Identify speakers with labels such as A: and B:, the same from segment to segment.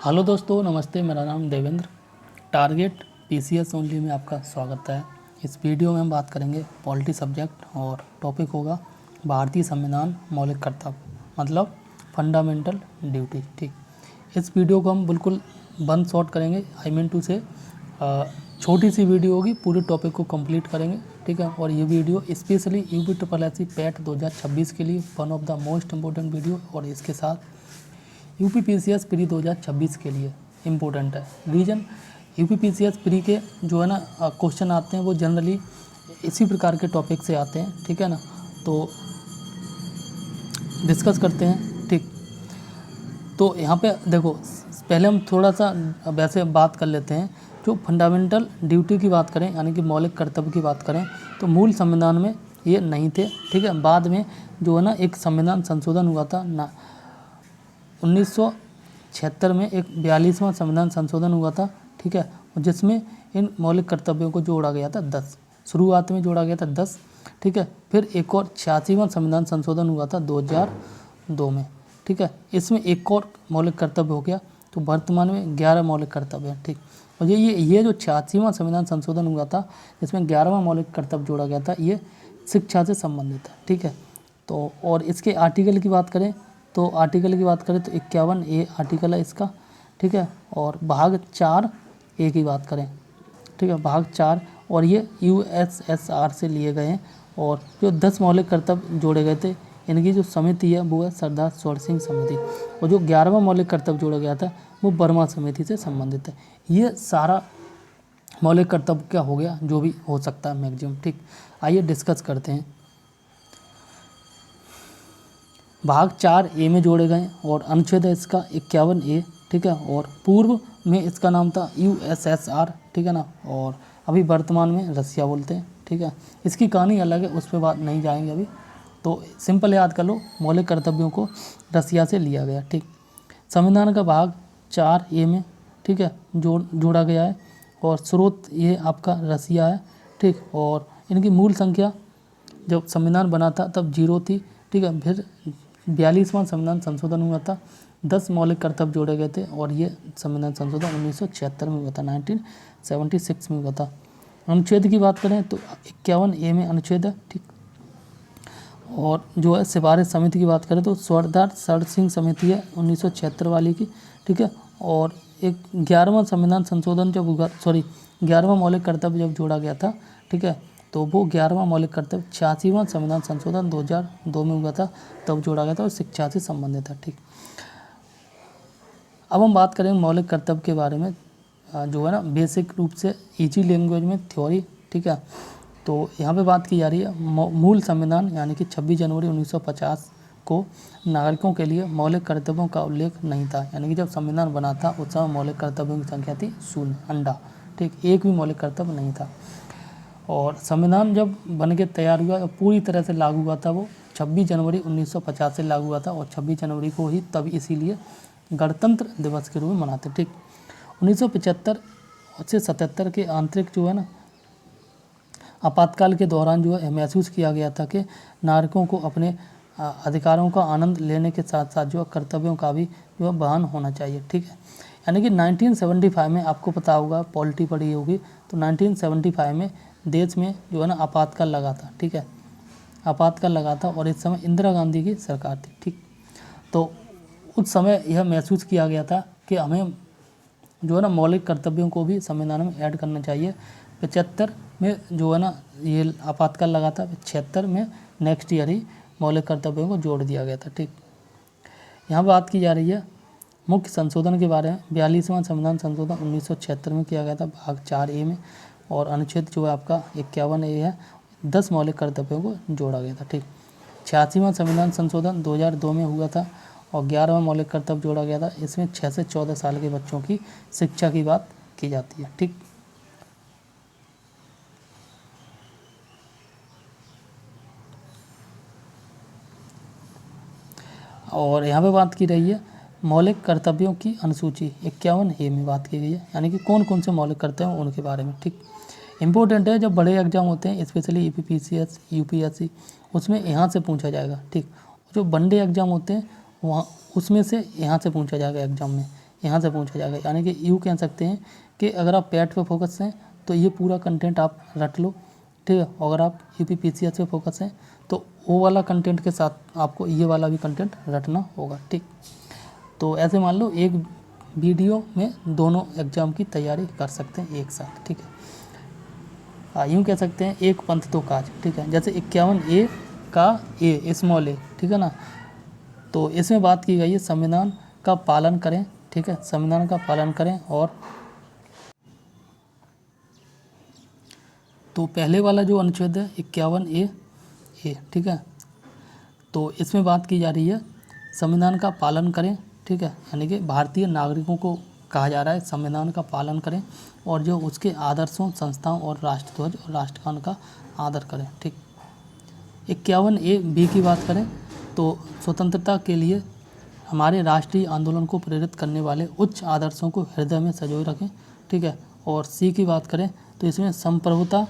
A: Hello दोस्तों, नमस्ते। मेरा नाम देवेंद्र। टारगेट पीसीएस ओनली में आपका स्वागत है। इस वीडियो में हम बात करेंगे पॉलिटी सब्जेक्ट और टॉपिक होगा भारतीय संविधान मौलिक कर्तव्य, मतलब फंडामेंटल ड्यूटी। ठीक, इस वीडियो को हम बिल्कुल वन शॉट करेंगे। आई मीन टू से छोटी सी वीडियो होगी, पूरे टॉपिक को कंप्लीट करेंगे। ठीक है, और ये वीडियो स्पेशली यूपी पैट 2026 के लिए one of the most important video, और इसके साथ यूपी पीसीएस प्री 2026 के लिए इम्पोर्टेंट है। रीजन, यूपी पीसीएस प्री के जो है ना क्वेश्चन आते हैं वो जनरली इसी प्रकार के टॉपिक से आते हैं। ठीक है ना, तो डिस्कस करते हैं। ठीक, तो यहाँ पे देखो, पहले हम थोड़ा सा वैसे बात कर लेते हैं। जो फंडामेंटल ड्यूटी की बात करें, यानी कि मौलिक कर्तव्य की बात करें, तो मूल संविधान में ये नहीं थे। ठीक है, बाद में जो है ना एक संविधान संशोधन हुआ था 1976 में, एक 42वां संविधान संशोधन हुआ था। ठीक है, जिसमें इन मौलिक कर्तव्यों को जोड़ा गया था 10, शुरुआत में जोड़ा गया था 10। ठीक है, फिर एक और 86वां संविधान संशोधन हुआ था 2002 में। ठीक है, इसमें एक और मौलिक कर्तव्य हो गया, तो वर्तमान में 11 मौलिक कर्तव्य हैं। ठीक, और ये जो 86वां संविधान संशोधन हुआ था, इसमें 11वां मौलिक कर्तव्य जोड़ा गया था, ये शिक्षा से संबंधित है। ठीक है, तो और इसके आर्टिकल की बात करें तो 51A आर्टिकल है इसका। ठीक है, और भाग 4A की बात करें, ठीक है, भाग 4, और ये यूएसएसआर से लिए गए हैं। और जो 10 मौलिक कर्तव्य जोड़े गए थे, इनकी जो समिति है वो है सरदार स्वर्ण सिंह समिति, और जो 11वां मौलिक कर्तव्य जोड़ा गया था वो बर्मा समिति से संबंधित है। ये सारा मौलिक कर्तव्य क्या हो गया, जो भी हो सकता है मैक्सिमम। ठीक, आइए डिस्कस करते हैं। भाग 4A में जोड़े गए, और अनुच्छेद है इसका 51A। ठीक है, और पूर्व में इसका नाम था यूएसएसआर। ठीक है ना, और अभी वर्तमान में रसिया बोलते हैं। ठीक है, इसकी कहानी अलग है, उस पर बात नहीं जाएंगे अभी। तो सिंपल याद कर लो, मौलिक कर्तव्यों को रसिया से लिया गया। ठीक, संविधान का भाग 4A में, ठीक है, जोड़ा गया है, और स्रोत ये आपका रसिया है। ठीक, और इनकी मूल संख्या जब संविधान बना था तब 0 थी। ठीक है, फिर 42वां संविधान संशोधन हुआ था, 10 मौलिक कर्तव्य जोड़े गए थे, और ये संविधान संशोधन 1976 में हुआ था, 1976 में हुआ था। अनुच्छेद की बात करें तो 51A में अनुच्छेद है। ठीक, और जो है सिफारिश समिति की बात करें तो सरदार स्वर्ण सिंह समिति है 1976 वाली की। ठीक है, और एक 11वां संविधान संशोधन जब हुआ, 11वां मौलिक कर्तव्य जब जोड़ा गया था, ठीक है, तो वो 11वां मौलिक कर्तव्य 86वां संविधान संशोधन 2002 में हुआ था, तब जोड़ा गया था, और शिक्षा से संबंधित है। ठीक, अब हम बात करेंगे मौलिक कर्तव्य के बारे में, जो है ना बेसिक रूप से इजी लैंग्वेज में थ्योरी। ठीक है, तो यहाँ पे बात की जा रही है मूल संविधान यानी कि 26 जनवरी 1950 को नागरिकों के लिए मौलिक कर्तव्यों का उल्लेख नहीं था। यानी कि जब संविधान बना था उस समय मौलिक कर्तव्यों की संख्या थी 0, अंडा। ठीक, एक भी मौलिक कर्तव्य नहीं था। और संविधान जब बन के तैयार हुआ और पूरी तरह से लागू हुआ था, वो 26 जनवरी 1950 से लागू हुआ था, और 26 जनवरी को ही तब इसीलिए गणतंत्र दिवस के रूप में मनाते। ठीक, 1975 से 77 के आंतरिक जो है ना आपातकाल के दौरान जो है महसूस किया गया था कि नागरिकों को अपने अधिकारों का आनंद लेने के साथ साथ जो कर्तव्यों का भी जो है वहन होना चाहिए। ठीक है, यानी कि 1975 में, आपको पता होगा, पॉलिटी पढ़ी होगी, तो 1975 में देश में जो है ना आपातकाल लगा था। ठीक है, आपातकाल लगा था, और इस समय इंदिरा गांधी की सरकार थी। ठीक, तो उस समय यह महसूस किया गया था कि हमें जो है ना मौलिक कर्तव्यों को भी संविधान में ऐड करना चाहिए। 75 में जो है ना ये आपातकाल लगा था, 76 में नेक्स्ट ईयर ही मौलिक कर्तव्यों को जोड़ दिया गया था। ठीक, यहाँ बात की जा रही है मुख्य संशोधन के बारे में। 42वां संविधान संशोधन 1976 में किया गया था, भाग 4A में, और अनुच्छेद जो है आपका 51A है, 10 मौलिक कर्तव्यों को जोड़ा गया था। ठीक, 86वां संविधान संशोधन 2002 में हुआ था, और 11वां मौलिक कर्तव्य जोड़ा गया था। इसमें 6 से 14 साल के बच्चों की शिक्षा की बात की जाती है। ठीक, और यहाँ पे बात की रही है मौलिक कर्तव्यों की अनुसूची 51A में बात की गई है, यानी कि कौन कौन से मौलिक कर्तव्य हैं उनके बारे में। ठीक, इंपॉर्टेंट है, जब बड़े एग्जाम होते हैं स्पेशली यूपीपीसीएस यूपीएससी, उसमें यहाँ से पूछा जाएगा। ठीक, जो वनडे एग्जाम होते हैं वहाँ उसमें से यहाँ से पूछा जाएगा एग्जाम में, यहाँ से पूछा जाएगा। यानी कि यूँ कह सकते हैं कि अगर आप पैट पे फोकस हैं तो ये पूरा कंटेंट आप रट लो, ठीक है। अगर आप यूपीपीसीएस पे फोकस हैं तो वो वाला कंटेंट के साथ आपको ये वाला भी कंटेंट रटना होगा, ठीक। तो ऐसे मान लो एक वीडियो में दोनों एग्जाम की तैयारी कर सकते हैं एक साथ, ठीक है। यूँ कह सकते हैं एक पंथ दो काज, ठीक है। जैसे 51A का ए स्मॉल ए, ठीक है ना। तो इसमें बात की गई है संविधान का पालन करें, ठीक है, संविधान का पालन करें। और तो पहले वाला जो अनुच्छेद है 51A, ठीक है। तो इसमें बात की जा रही है संविधान का पालन करें, ठीक है। यानी कि भारतीय नागरिकों को कहा जा रहा है संविधान का पालन करें और जो उसके आदर्शों, संस्थाओं और राष्ट्रध्वज और राष्ट्रगान का आदर करें, ठीक। 51A की बात करें तो स्वतंत्रता के लिए हमारे राष्ट्रीय आंदोलन को प्रेरित करने वाले उच्च आदर्शों को हृदय में संजोए रखें, ठीक है। और सी की बात करें तो इसमें संप्रभुता,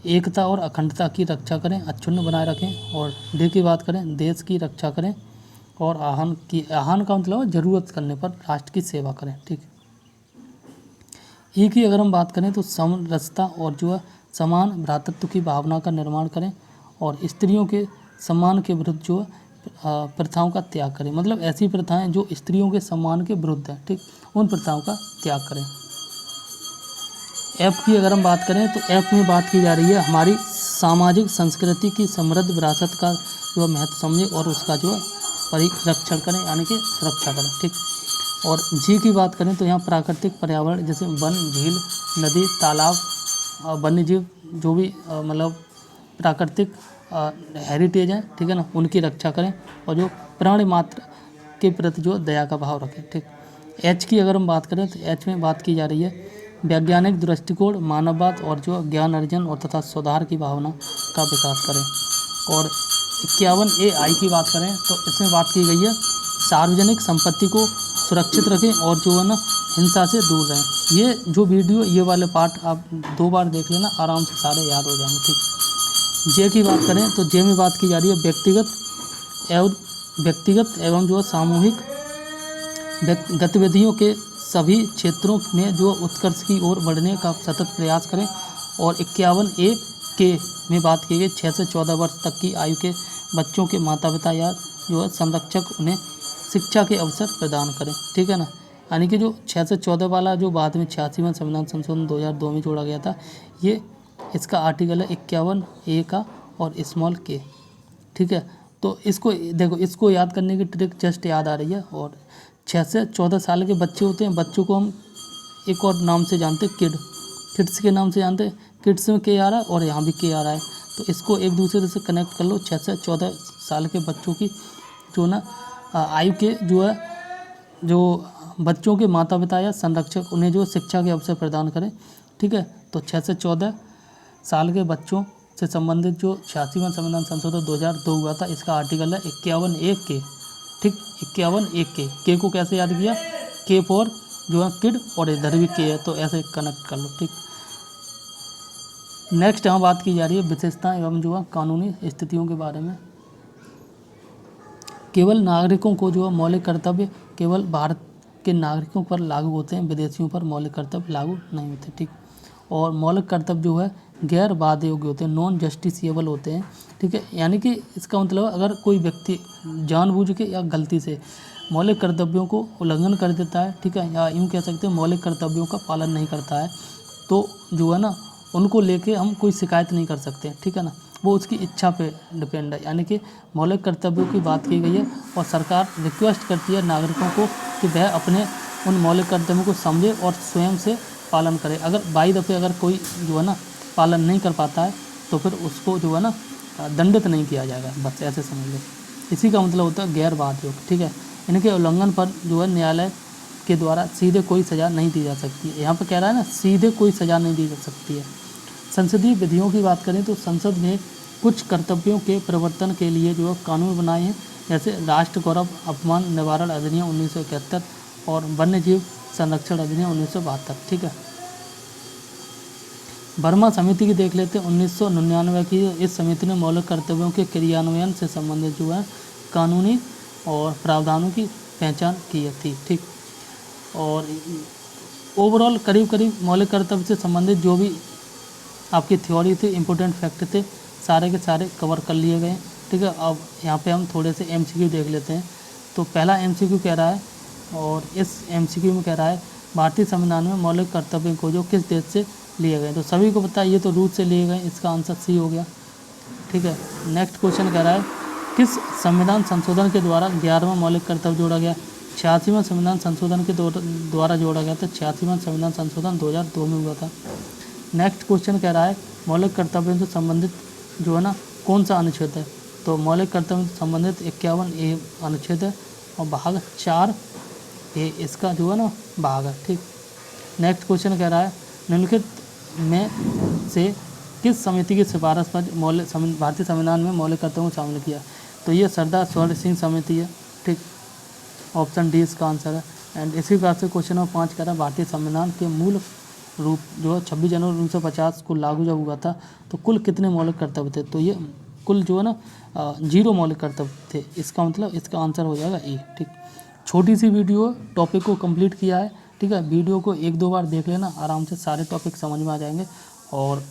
A: एकता और अखंडता की रक्षा करें, अक्षुण्ण बनाए रखें। और डी की बात करें देश की रक्षा करें और आह्वान का मतलब है जरूरत करने पर राष्ट्र की सेवा करें, ठीक। ई की अगर हम बात करें तो समरसता और जो है समान भ्रातृत्व की भावना का निर्माण करें और स्त्रियों के सम्मान के विरुद्ध जो है प्रथाओं का त्याग करें। मतलब ऐसी प्रथाएं जो स्त्रियों के सम्मान के विरुद्ध हैं, ठीक, उन प्रथाओं का त्याग करें। एफ की अगर हम बात करें तो एफ में बात की जा रही है हमारी सामाजिक संस्कृति की समृद्ध विरासत का जो महत्व समझें और उसका जो है परिरक्षण करें, यानी कि सुरक्षा करें, ठीक। और जी की बात करें तो यहाँ प्राकृतिक पर्यावरण जैसे वन, झील, नदी, तालाब, वन्य जीव जो भी मतलब प्राकृतिक हेरिटेज हैं, ठीक है ना, उनकी रक्षा करें और जो प्राणी मात्र के प्रति जो दया का भाव रखें, ठीक। एच की अगर हम बात करें तो एच में बात की जा रही है वैज्ञानिक दृष्टिकोण, मानववाद और जो ज्ञान अर्जन और तथा सुधार की भावना का विकास करें। और 51A की बात करें तो इसमें बात की गई है सार्वजनिक संपत्ति को सुरक्षित रखें और जो है ना हिंसा से दूर रहें। ये जो वीडियो ये वाले पार्ट आप 2 बार देख लेना, आराम से सारे याद हो जाएंगे, ठीक। जे की बात करें तो जे में बात की जा रही है व्यक्तिगत एवं जो सामूहिक गतिविधियों के सभी क्षेत्रों में जो उत्कर्ष की ओर बढ़ने का सतत प्रयास करें। और 51A में बात की गई 6 से 14 वर्ष तक की आयु के बच्चों के माता पिता या जो है संरक्षक उन्हें शिक्षा के अवसर प्रदान करें, ठीक है ना। यानी कि जो 6 से 14 वाला जो बाद में 86वां संविधान संशोधन 2002 में जोड़ा गया था, ये इसका आर्टिकल है 51A का और स्मॉल के, ठीक है। तो इसको देखो, इसको याद करने की ट्रिक जस्ट याद आ रही है। और 6 से 14 साल के बच्चे होते हैं, बच्चों को हम एक और नाम से जानते हैं किड्स के नाम से जानते हैं। किड्स में के आ रहा है और यहाँ भी के आ रहा है, तो इसको एक दूसरे से कनेक्ट कर लो। 6 से 14 साल के बच्चों की जो ना आयु के जो है जो बच्चों के माता पिता या संरक्षक उन्हें जो शिक्षा के अवसर प्रदान करें, ठीक है। तो 6 से 14 साल के बच्चों से संबंधित जो 86वां संविधान संशोधन 2002 हुआ था, इसका आर्टिकल है 51A के, ठीक। 51A के को कैसे याद किया, के फॉर जो है किड और इधर भी के है, तो ऐसे कनेक्ट कर लो, ठीक। नेक्स्ट यहाँ बात की जा रही है विशेषता एवं जो है कानूनी स्थितियों के बारे में। केवल नागरिकों को जो है मौलिक कर्तव्य केवल भारत के नागरिकों पर लागू होते हैं, विदेशियों पर मौलिक कर्तव्य लागू नहीं होते, ठीक। और मौलिक कर्तव्य जो है गैर बाध्य योग्य होते हैं, नॉन जस्टिसिएबल होते हैं, ठीक है। यानी कि इसका मतलब अगर कोई व्यक्ति जानबूझ के या गलती से मौलिक कर्तव्यों को उल्लंघन कर देता है, ठीक है, या यूँ कह सकते हैं मौलिक कर्तव्यों का पालन नहीं करता है, तो जो है ना उनको लेके हम कोई शिकायत नहीं कर सकते, ठीक है ना, वो उसकी इच्छा पे डिपेंड है। यानी कि मौलिक कर्तव्यों की बात की गई है और सरकार रिक्वेस्ट करती है नागरिकों को कि वह अपने उन मौलिक कर्तव्यों को समझे और स्वयं से पालन करे। अगर बाई दफ़े अगर कोई जो है ना पालन नहीं कर पाता है तो फिर उसको जो है ना दंडित नहीं किया जाएगा, बस ऐसे समझ लो। इसी का मतलब होता है गैर बाध्य, ठीक है। इनके उल्लंघन पर जो है न्यायालय के द्वारा सीधे कोई सज़ा नहीं दी जा सकती है। यहाँ पर कह रहा है ना सीधे कोई सज़ा नहीं दी जा सकती है। संसदीय विधियों की बात करें तो संसद ने कुछ कर्तव्यों के प्रवर्तन के लिए जो है कानून बनाए हैं, जैसे राष्ट्र गौरव अपमान निवारण अधिनियम 1971 और वन्य जीव संरक्षण अधिनियम 1972, ठीक है। वर्मा समिति की देख लेते हैं 1999 की। इस समिति ने मौलिक कर्तव्यों के क्रियान्वयन से संबंधित जो है कानूनी और प्रावधानों की पहचान की थी। ठीक, और ओवरऑल करीब करीब मौलिक कर्तव्य से संबंधित जो भी आपकी थ्योरी थी, इम्पोर्टेंट फैक्ट थे, सारे के सारे कवर कर लिए गए। ठीक है, अब यहाँ पे हम थोड़े से MCQ देख लेते हैं। तो पहला MCQ कह रहा है, और इस MCQ में कह रहा है भारतीय संविधान में मौलिक कर्तव्य को जो किस देश से लिए गए। तो सभी को पता है ये तो रूस से लिए गए, इसका आंसर सी हो गया। ठीक है, नेक्स्ट क्वेश्चन कह रहा है किस संविधान संशोधन के द्वारा 11वां मौलिक कर्तव्य जोड़ा गया। 86वां संविधान संशोधन के द्वारा जोड़ा गया था। 86वां संविधान संशोधन 2002 में हुआ था। नेक्स्ट क्वेश्चन कह रहा है मौलिक कर्तव्यों से संबंधित जो है ना कौन सा अनुच्छेद है। तो मौलिक कर्तव्यों से संबंधित 51A अनुच्छेद है, और भाग 4A इसका जो है ना भाग है। ठीक, नेक्स्ट क्वेश्चन कह रहा है निम्नलिखित में से किस समिति की सिफारिश पर भारतीय संविधान में मौलिक कर्तव्यों को शामिल किया। तो ये सरदार स्वर्ण सिंह समिति है। ठीक, ऑप्शन डी इसका आंसर है। एंड इसी प्रकार से क्वेश्चन नंबर 5 कह रहा है भारतीय संविधान के मूल रूप जो है 26 जनवरी 1950 को लागू जब हुआ था तो कुल कितने मौलिक कर्तव्य थे। तो ये कुल जो है ना 0 मौलिक कर्तव्य थे। इसका मतलब इसका आंसर हो जाएगा ए। ठीक, छोटी सी वीडियो टॉपिक को कंप्लीट किया है। ठीक है, वीडियो को 1-2 बार देख लेना, आराम से सारे टॉपिक समझ में आ जाएंगे। और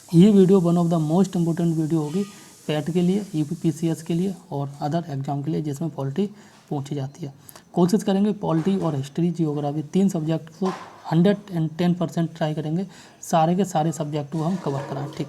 A: ये video one of the most important video होगी पैट के लिए, UPPCS के लिए और अदर एग्जाम के लिए जिसमें पॉलिटी पूछी जाती है। कोशिश करेंगे पॉलिटी और हिस्ट्री, जियोग्राफी 3 सब्जेक्ट को 110% ट्राई करेंगे सारे के सारे सब्जेक्ट को हम कवर कराएं। ठीक।